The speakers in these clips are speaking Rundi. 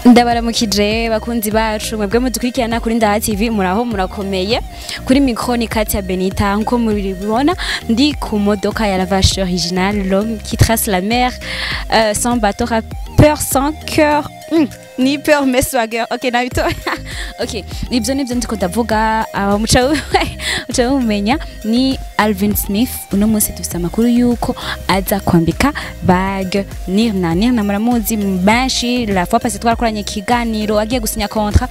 Ndabaramukije bakunzi bacu mwebwe mudukurikirana kuri Ndaha TV muraho murakomeye kuri micro ni Katia Benita nko mubibona ndi ku modoka ya la vache originale l'homme qui trace la mer sans bateau peur sans cœur ni peur mais swagger okay nabito okay ibyo nibyo ndiko ndavuga muca umenya ni Alvin Smith uno munsi dufite amakuru yuko aza kwambika bag Nirna muramuzi benshi la fois passée twarakoranye ikiganiro agiye gusinya contrat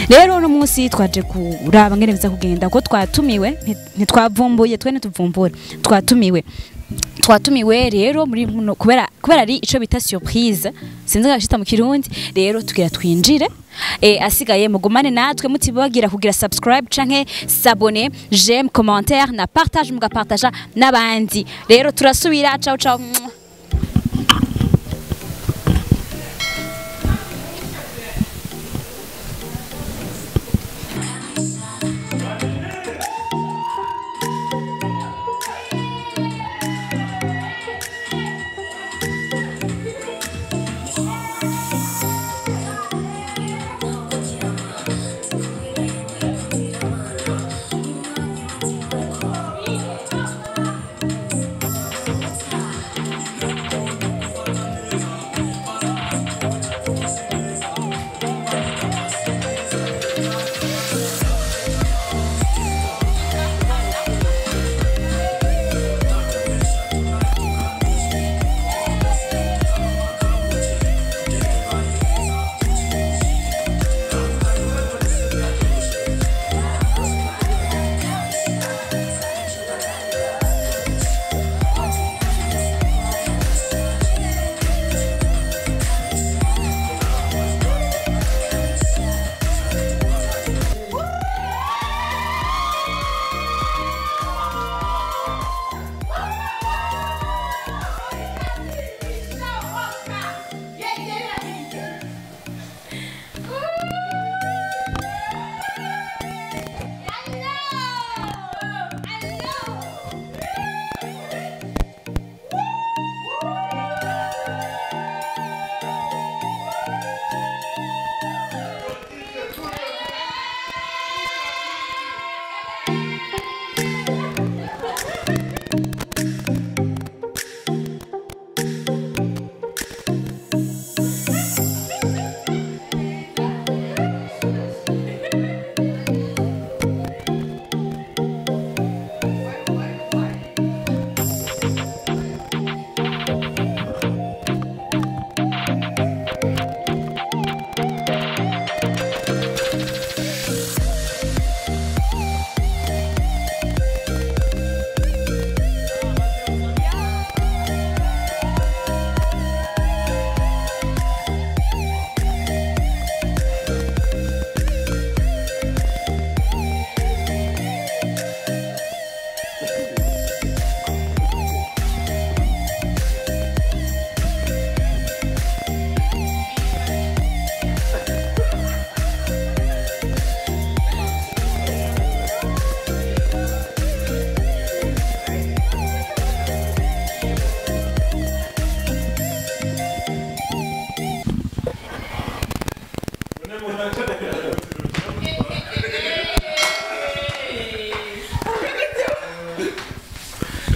rero uno munsi twaje kuraba ngene biza kugenda ko twatumiwe ntitwavumbuye twene tuvumbura twatumiwe rero muri kubera ari ico bita surprise sinzi gashita mu kirundi rero tugira twinjire asigaye mugumane natwe mutibagira kugira subscribe canke s'abonner j'aime commentaire na partage mugapartager nabandi rero turasubira ciao ciao.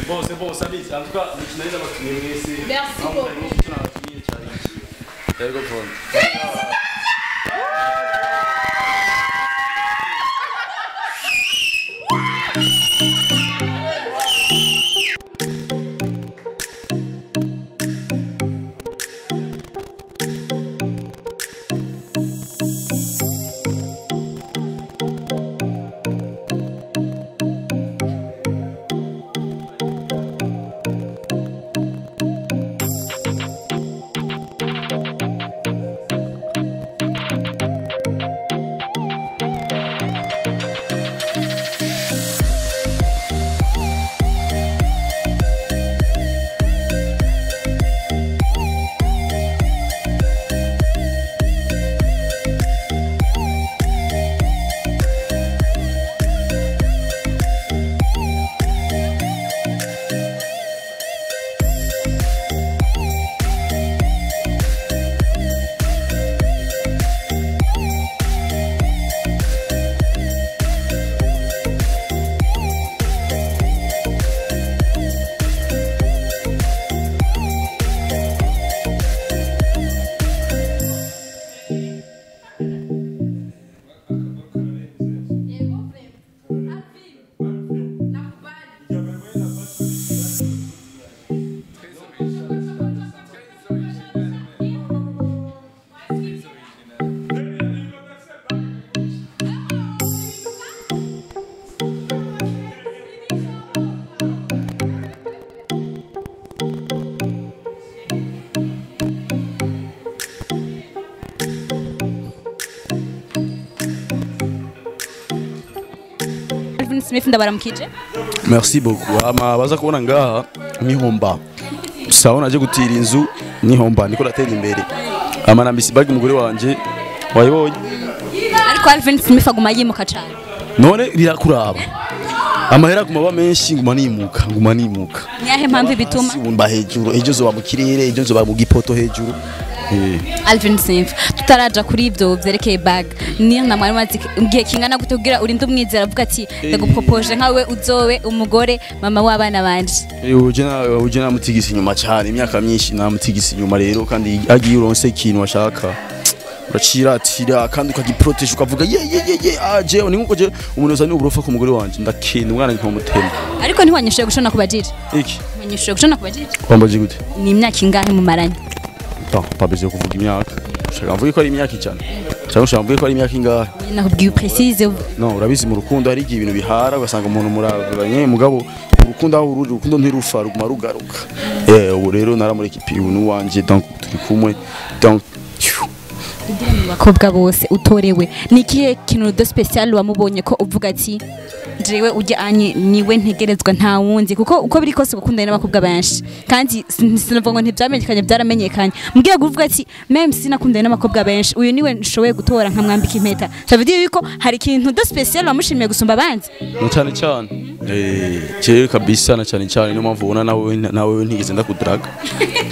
Bon, c'est bon, ça vite. En tout cas, le finaliste va finir ici. Merci beaucoup. Alvin Smith ndabaramukije. Merci beaucoup. Ama baza kubona ngaha nihomba. Sawa naje gutira inzu nihomba niko ratera imbere. Ama na Miss Bag umugore wanje wayibonye. Ariko Alvin Smith aguma yimuka cyane. None birakuraba. Amahera kumaba menshi nguma nimuka. Niyahe mpamvu bituma? Sibumba hejuru, ejo zo bamukirere, ejo zo bamugipoto hejuru. Alvin Smith tutaraja kuri ivyo vyerekeye bag ni na mwari mazi ngiye kingana gute kugira urinde umwizera avuga ati ndagupropose nkawe uzowe umugore mama w'abana banje. Uje namutigisa inyuma cyane imyaka myinshi namutigisa inyuma rero kandi agiye uronse ikintu washaka uraciratira kandi ukagiprotege ukavuga ye aje ni nkuko je umuntu uzani uburofa ku mugore wanje ndakenda umwana nkamutema. Ariko ntiwanyishuye gushona kubajije. Iki wanyishuye gushona kubajije kwambaje gute ni imyaka ingahe mu maranye? Pas besoin kuvuga imyaka. Shaka mvuge ko ari imyaka cyane. Cyangwa shaka mvuge ko ari imyaka ingahe? Nakubwiye precise. No, urabizi mu rukundo hari igihe ibintu bihara ugasanga umuntu muravanye mugabo urukundo aho urukundo ntirufa ruguma rugaruka. Ubu rero naramureka ipiyu n'uwanje donc turi kumwe donc bakobwa bose utorewe nikihe kintu de special wamubonye ko uvuga ati jewe uje anye niwe ntegerezwa nta wundi kuko uko biri kose gukundana n'abakobwa benshi kandi sinavuga ngo ntibyamenyekanye byaramenyekanye mbwiye kuvuga ati même sinakundana n'abakobwa benshi uyu niwe nshoboye gutora nkamwambika impeta ça veut dire yuko hari ikintu de special wamushimiye gusumba abandi no cyane cyewe kabisa na cyane no mpamvu ubona nawe ntigeze ndakudraga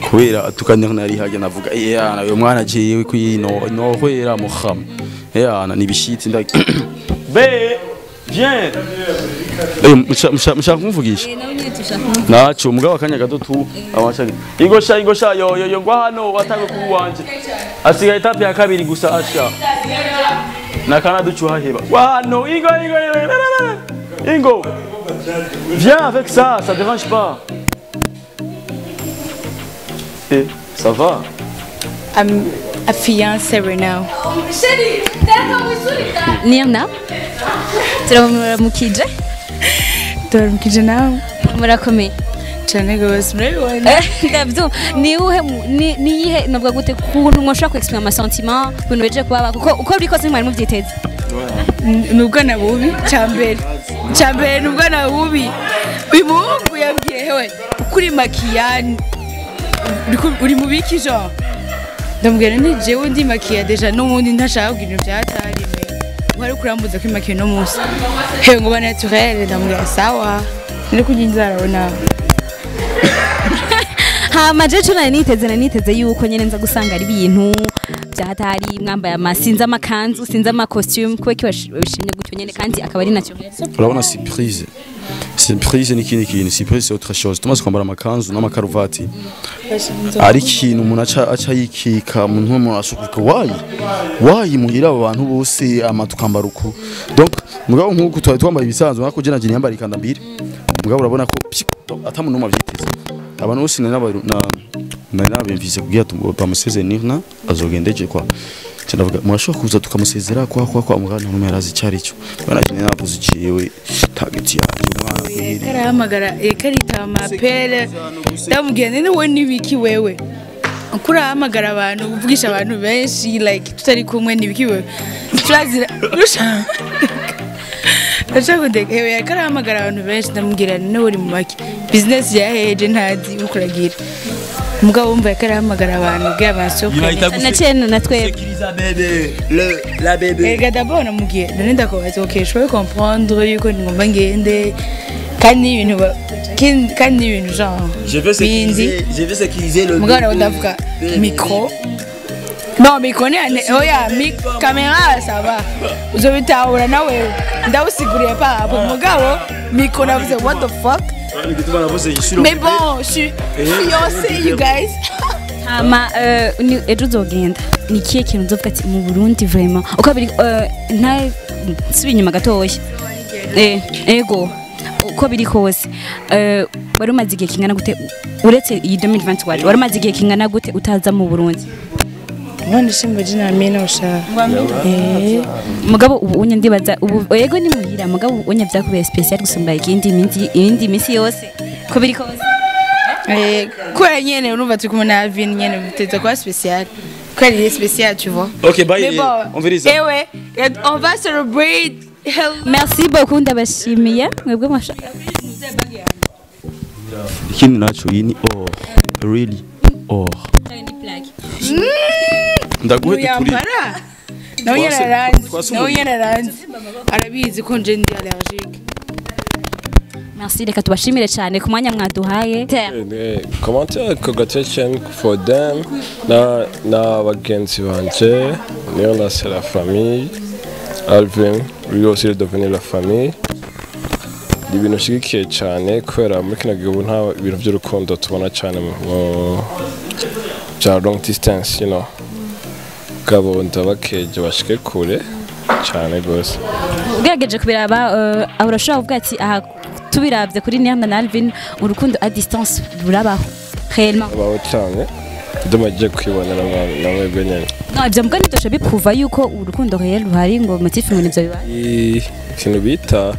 kubera tukanya nari hajya navuga nawe mwana jewe kwino no hwera muham nibishitsi ndaki be Viens. Mshaka kumvugisha. Nacho umugabo akanya gato tu abashaka. Igosha yo ngwa hano watange ku wanje. Asigaye etape ya kabiri gusa asha. Nakana ducuha heba. Wa hano Ingo. Viens avec ça dérange pas. Ça va? I'm a fiancé right now. Nirna? Turamukije? Turamukije nawe? Murakomeye. Cyane gose murabibona. Ndavyo ni ihe navuga gute kuntu mwoshaka kwexprima ama sentiment kuntu beje kuba kuko uko biri kose mwari muvyiteze. Nubwo na bubi cyambere nubwo na bubi. Uyu muhungu yabwiye hewe kuri makiyani uri mubiki jo. Ndamubwira ni jewe ndi makiya deja n'ubundi ntashaka kugira ibintu byatari wari kurambuza ko imakiye no munsi hewe ngo ba naturel ndamubwira sawa ni kuginzara bona majeje niteze yuko nyene nza gusanga ari ibintu byatari mwambaye amasinza amakanzu sinza ama costume kuko kibashimye gutyo nyene kandi akaba ari naturel. Urabona surprise ni kintu surprise c'est autre chose tumaze kwambara amakanzu n'amakaruvati ari ikintu umuntu aca yikika umuntu mu ashukuka wayi muhira abantu bose amatukambara uko donc mugabo nkuko twambaye ibisanzwe nako je naje nyambara ikanda mbiri mugabo urabona ko atamuntu mavyiteze abantu bose nabimvise kugira bamuseze Nirna azogendeje kwa cyanavuga murashobora kuza tukamusezera kwa mugana no merazi cyaricyo bana cyane navuze ciwe target yaje umwana kwihira karahamagara karita amapele ndamubwiye nene wowe nibiki wewe ukurahamagara abantu uvugisha abantu benshi like tutari kumwe nibiki wewe turazira Ashaka kudeka hewe karahamagara abantu benshi ndamubwira nene uri mu maki business ya heje ntazi ukuragira mugabo wumva karahamagara abantu bwa basoko na cyane natwe la bébé ega d'abord namugiye none ndakobaza okay je peux comprendre yuko ngomba ngende kandi ibintu genre je vais sécuriser le mugabo ndavuga micro non micro ni oya caméra ça va uzobitahura nawe ndawusiguriye pa hapo mugabo micro navuze what the fuck mais bon je suis fiancée you guys ejo uzogenda ni ikihe kintu uzovuga ati mu Burundi vraiment uko biri nta subi inyuma gatoya ego uko biri kose wari umaze igihe kingana gute uretse iyi 2021 wari umaze igihe kingana gute utaza mu Burundi? Mwana shimba jina amina usha mugabo ubu unye ndibaza ubu ego ni muhira mugabo unye byakubeye special gusumba indi minsi yose ko biri kose quoi nyene urumva turi kumwe na Alvin nyene biteza kwa special quoi il est spécial tu vois. OK bye on verra ça. On va celebrate merci beaucoup ndabashimiye mwebwe mwashaka ikindi naco iyi ni really ndaguhe turi nawe yararanze arabizi ko nje ndi allergique. merci reka tubashimire cyane ku mwanya mwaduhaye commentaire congratulation for them na bagenzi banje niyo na c'est la famille Alvin lui aussi est devenu la famille ibintu shigikiye cyane kubera muri kino gihugu nta ibintu by'urukundo tubona cyane mu bya long distance gabo ndabakeje bashike kure cyane gose ugerageje kubiraba aho urashobora kuvuga ati aha tubiravye kuri Niyanda na Alvin urukundo à distance rurabaho réellement abaho cyane ndamaje kwibonera namwe nyene no ibyo mbwa nitosha bipruva yuko urukundo réel ruhari ngo motif ngo nivyo biba ikintu bita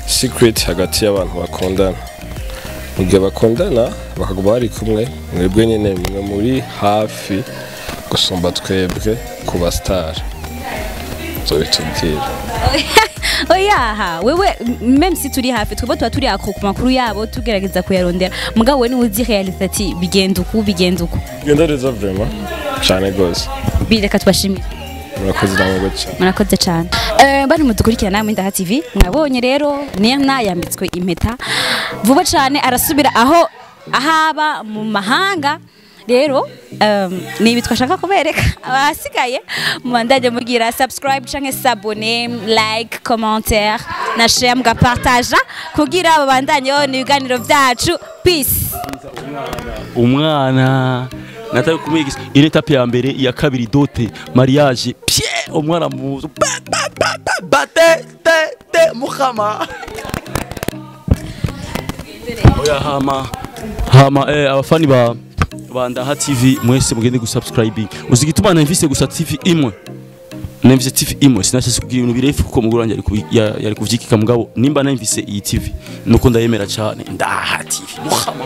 secret hagati y'abantu bakundana mugihe bakundana bakaguma bari kumwe mwebwe nyene mwe muri hafi gusumba twebwe kuba star so bitubwira oya wewe même si turi hafi twebwe tuba turi ako ku makuru yabo tugerageza kuyarondera mugabo we ni uzi réalité ati bigenda uku genda reza vraiment cyane gose bireka tubashimire murakoze cyane bari mudukurikirana namwe Ndaha TV mwabonye rero Niyana yambitswe impeta vuba cyane arasubira aho ahaba mu mahanga rero nibi twashaka kubereka abasigaye mubandanye mugira subscribe canke s'abonner like commentaire na share mga partage kugira babandanye ibiganiro byacu peace umwana natari kumwigisha ine etape ya mbere iya kabiri dote mariage umwana muzo bate te mukhama oya hama abafani ba Ndaha TV mwese mugende gusubscribing uzigituma namvise gusa TV imwe namvise TV imwe sinashase kugira ibintu birefu kuko muguranje yari kuvyikika mugabo nimba namvise iyi TV nuko ndayemera cyane Ndaha TV mukhama